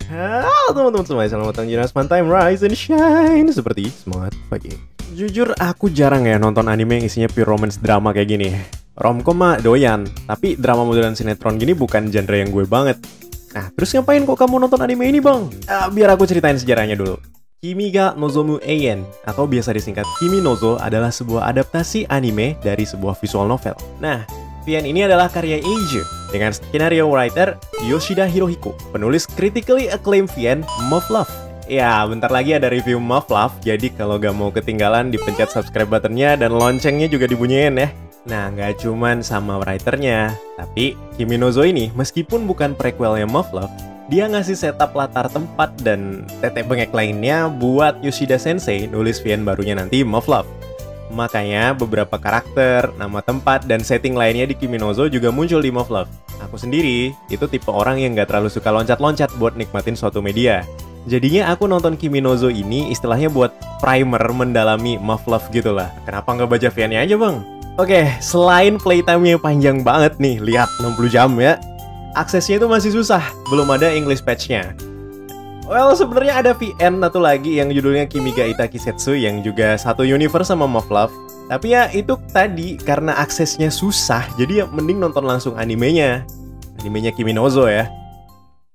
Halo teman-teman semua, selamat datang di Nasman Time Rise and Shine. Seperti semangat pagi. Jujur aku jarang ya nonton anime yang isinya pure romance drama kayak gini. Romcom mah doyan, tapi drama modelan sinetron gini bukan genre yang gue banget. Nah, terus ngapain kok kamu nonton anime ini, Bang? Biar aku ceritain sejarahnya dulu. Kimi ga Nozomu Eien, atau biasa disingkat Kimi Nozo, adalah sebuah adaptasi anime dari sebuah visual novel. Nah, VN ini adalah karya Eiji dengan skenario writer Yoshida Hirohiko, penulis critically acclaimed VN Muv Luv. Ya, bentar lagi ada review Muv Luv, jadi kalau gak mau ketinggalan dipencet subscribe buttonnya dan loncengnya juga dibunyiin ya. Nah, nggak cuman sama writernya, tapi Kimi Nozo ini meskipun bukan prequelnya Muv Luv, dia ngasih setup latar tempat dan tetek bengek lainnya buat Yoshida Sensei nulis VN barunya nanti Muv Luv. Makanya beberapa karakter, nama tempat, dan setting lainnya di Kimi Nozo juga muncul di Muv Luv. Aku sendiri, itu tipe orang yang nggak terlalu suka loncat-loncat buat nikmatin suatu media. Jadinya aku nonton Kimi Nozo ini istilahnya buat primer mendalami Muv Luv gitu lah. Kenapa nggak baca VN-nya aja, Bang? Oke, selain playtime-nya panjang banget nih, lihat 60 jam ya. Aksesnya itu masih susah, belum ada English patch-nya. Well, sebenarnya ada VN satu lagi yang judulnya Kimi ga Ita Kisetsu yang juga satu universe sama Muv Luv. Tapi ya itu tadi karena aksesnya susah, jadi ya mending nonton langsung animenya. Animenya Kimi Nozo ya.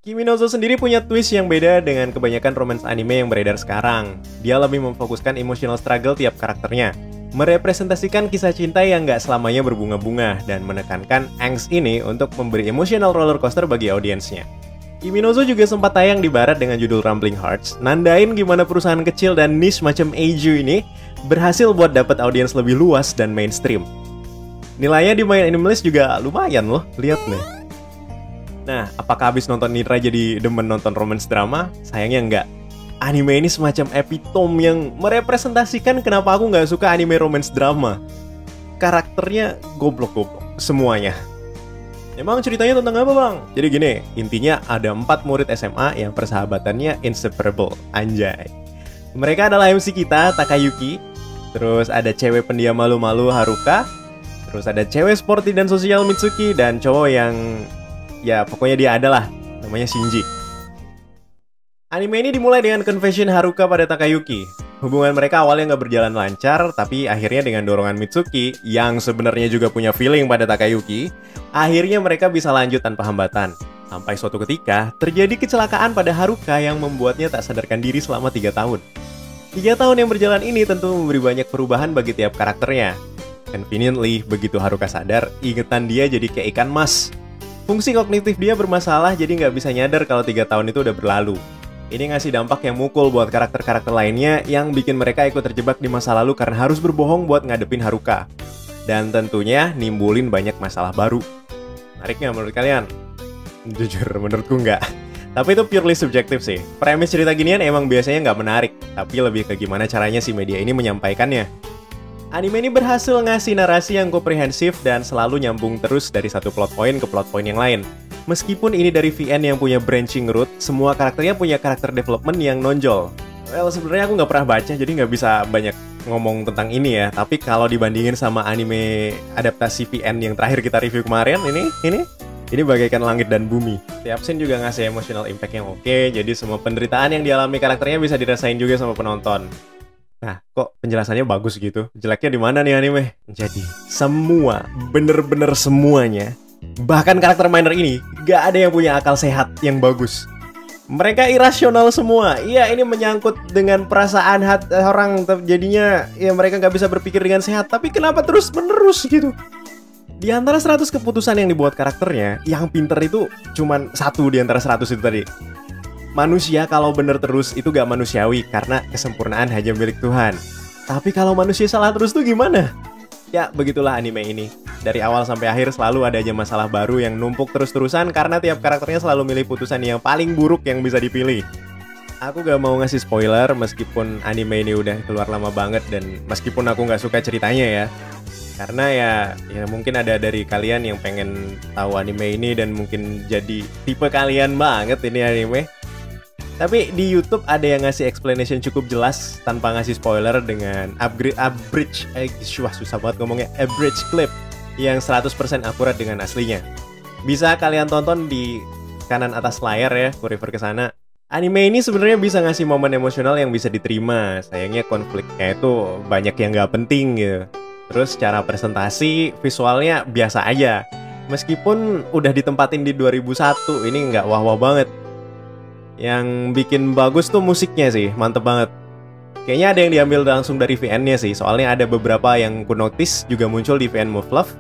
Kimi Nozo sendiri punya twist yang beda dengan kebanyakan romance anime yang beredar sekarang. Dia lebih memfokuskan emotional struggle tiap karakternya, merepresentasikan kisah cinta yang nggak selamanya berbunga-bunga, dan menekankan angst ini untuk memberi emotional roller coaster bagi audiensnya. Kimi Nozo juga sempat tayang di barat dengan judul Rumbling Hearts, nandain gimana perusahaan kecil dan niche macam Eiju ini berhasil buat dapat audiens lebih luas dan mainstream. Nilainya di My Anime List juga lumayan loh, lihat nih. Nah, apakah habis nonton Nidra jadi demen nonton romance drama? Sayangnya enggak. Anime ini semacam epitome yang merepresentasikan kenapa aku nggak suka anime romance drama. Karakternya goblok-goblok, semuanya. Emang ceritanya tentang apa, Bang? Jadi gini, intinya ada 4 murid SMA yang persahabatannya inseparable, anjay. Mereka adalah MC kita, Takayuki. Terus ada cewek pendiam malu-malu, Haruka. Terus ada cewek sporty dan sosial, Mitsuki. Dan cowok yang, ya pokoknya dia adalah, namanya Shinji. Anime ini dimulai dengan confession Haruka pada Takayuki. Hubungan mereka awalnya nggak berjalan lancar, tapi akhirnya dengan dorongan Mitsuki, yang sebenarnya juga punya feeling pada Takayuki, akhirnya mereka bisa lanjut tanpa hambatan. Sampai suatu ketika, terjadi kecelakaan pada Haruka yang membuatnya tak sadarkan diri selama 3 tahun. 3 tahun yang berjalan ini tentu memberi banyak perubahan bagi tiap karakternya. Conveniently, begitu Haruka sadar, ingatan dia jadi kayak ikan mas. Fungsi kognitif dia bermasalah, jadi nggak bisa nyadar kalau 3 tahun itu udah berlalu. Ini ngasih dampak yang mukul buat karakter-karakter lainnya yang bikin mereka ikut terjebak di masa lalu karena harus berbohong buat ngadepin Haruka. Dan tentunya nimbulin banyak masalah baru. Menarik nggak menurut kalian? Jujur, menurutku nggak. Tapi itu purely subjektif sih. Premis cerita ginian emang biasanya nggak menarik, tapi lebih ke gimana caranya si media ini menyampaikannya. Anime ini berhasil ngasih narasi yang komprehensif dan selalu nyambung terus dari satu plot point ke plot point yang lain. Meskipun ini dari VN yang punya branching route, semua karakternya punya karakter development yang nonjol. Well, sebenarnya aku nggak pernah baca, jadi nggak bisa banyak ngomong tentang ini ya. Tapi kalau dibandingin sama anime adaptasi VN yang terakhir kita review kemarin, ini bagaikan langit dan bumi. Tiap scene juga ngasih emotional impact yang oke, jadi semua penderitaan yang dialami karakternya bisa dirasain juga sama penonton. Nah, kok penjelasannya bagus gitu? Jeleknya di mana nih anime? Jadi, semua, bener-bener semuanya, bahkan karakter minor ini, gak ada yang punya akal sehat yang bagus. Mereka irasional semua. Iya, ini menyangkut dengan perasaan orang, jadinya ya mereka gak bisa berpikir dengan sehat. Tapi kenapa terus-menerus gitu? Di antara 100 keputusan yang dibuat karakternya, yang pinter itu cuman 1 di antara 100 itu tadi. Manusia kalau bener terus itu gak manusiawi karena kesempurnaan hanya milik Tuhan. Tapi kalau manusia salah terus tuh gimana? Ya, begitulah anime ini. Dari awal sampai akhir selalu ada aja masalah baru yang numpuk terus-terusan karena tiap karakternya selalu milih putusan yang paling buruk yang bisa dipilih. Aku gak mau ngasih spoiler meskipun anime ini udah keluar lama banget dan meskipun aku gak suka ceritanya ya. Karena ya mungkin ada dari kalian yang pengen tahu anime ini dan mungkin jadi tipe kalian banget ini anime. Tapi di YouTube ada yang ngasih explanation cukup jelas tanpa ngasih spoiler dengan susah banget ngomongnya, abridge clip yang 100% akurat dengan aslinya. Bisa kalian tonton di kanan atas layar ya, aku refer ke sana. Anime ini sebenarnya bisa ngasih momen emosional yang bisa diterima. Sayangnya konfliknya itu banyak yang nggak penting gitu. Terus cara presentasi, visualnya biasa aja. Meskipun udah ditempatin di 2001, ini nggak wah-wah banget. Yang bikin bagus tuh musiknya sih, mantep banget. Kayaknya ada yang diambil langsung dari VN-nya sih, soalnya ada beberapa yang ku notice juga muncul di VN Move Love.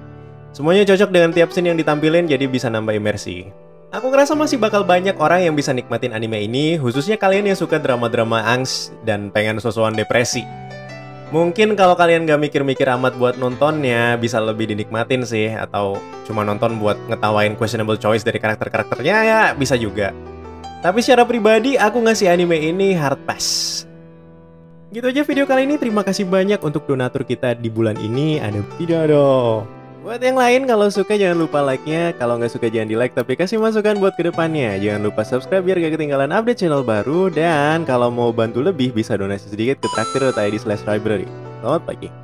Semuanya cocok dengan tiap scene yang ditampilin, jadi bisa nambah imersi. Aku ngerasa masih bakal banyak orang yang bisa nikmatin anime ini, khususnya kalian yang suka drama-drama angst dan pengen sosokan depresi. Mungkin kalau kalian gak mikir-mikir amat buat nontonnya, bisa lebih dinikmatin sih, atau cuma nonton buat ngetawain questionable choice dari karakter-karakternya, ya bisa juga. Tapi secara pribadi, aku ngasih anime ini hard pass. Gitu aja video kali ini, terima kasih banyak untuk donatur kita di bulan ini, ada Pidodo. Buat yang lain, kalau suka jangan lupa like-nya, kalau nggak suka jangan di-like, tapi kasih masukan buat kedepannya. Jangan lupa subscribe biar gak ketinggalan update channel baru, dan kalau mau bantu lebih bisa donasi sedikit ke traktir.id/library. Selamat pagi.